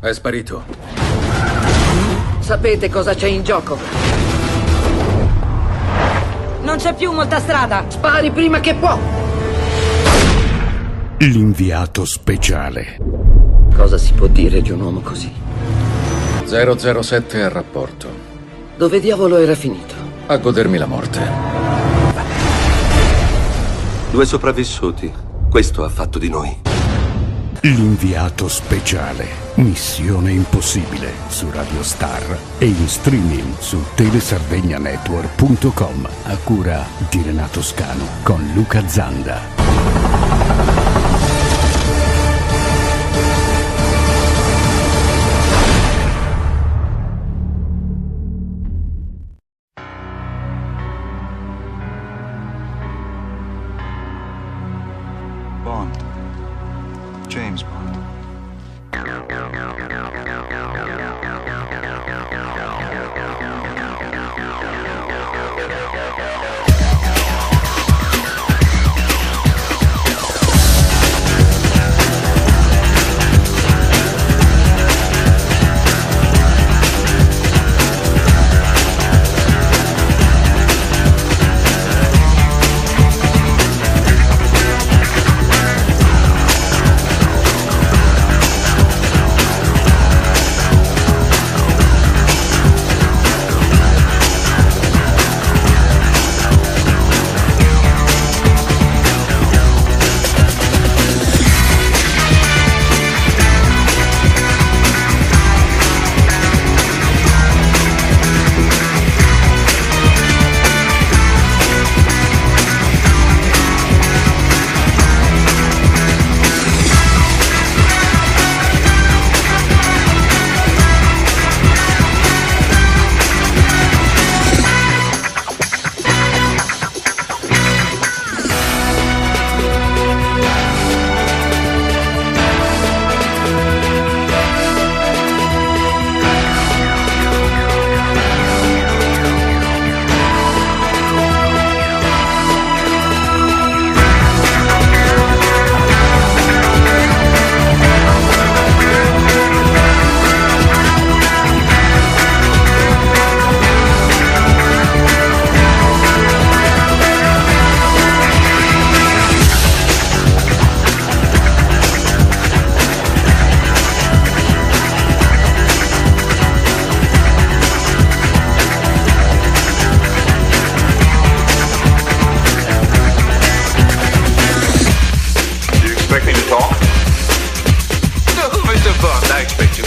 È sparito. Sapete cosa c'è in gioco? Non c'è più molta strada. Spari prima che può. L'inviato speciale. Cosa si può dire di un uomo così? 007 al rapporto. Dove diavolo era finito? A godermi la morte. 2 sopravvissuti. Questo ha fatto di noi. L'inviato speciale. Missione impossibile su Radio Star e in streaming su telesardegnanetwork.com a cura di Renato Scano con Luca Zanda. Bond. James Bond. Expect me to talk? No, Mr. Bond, I expect you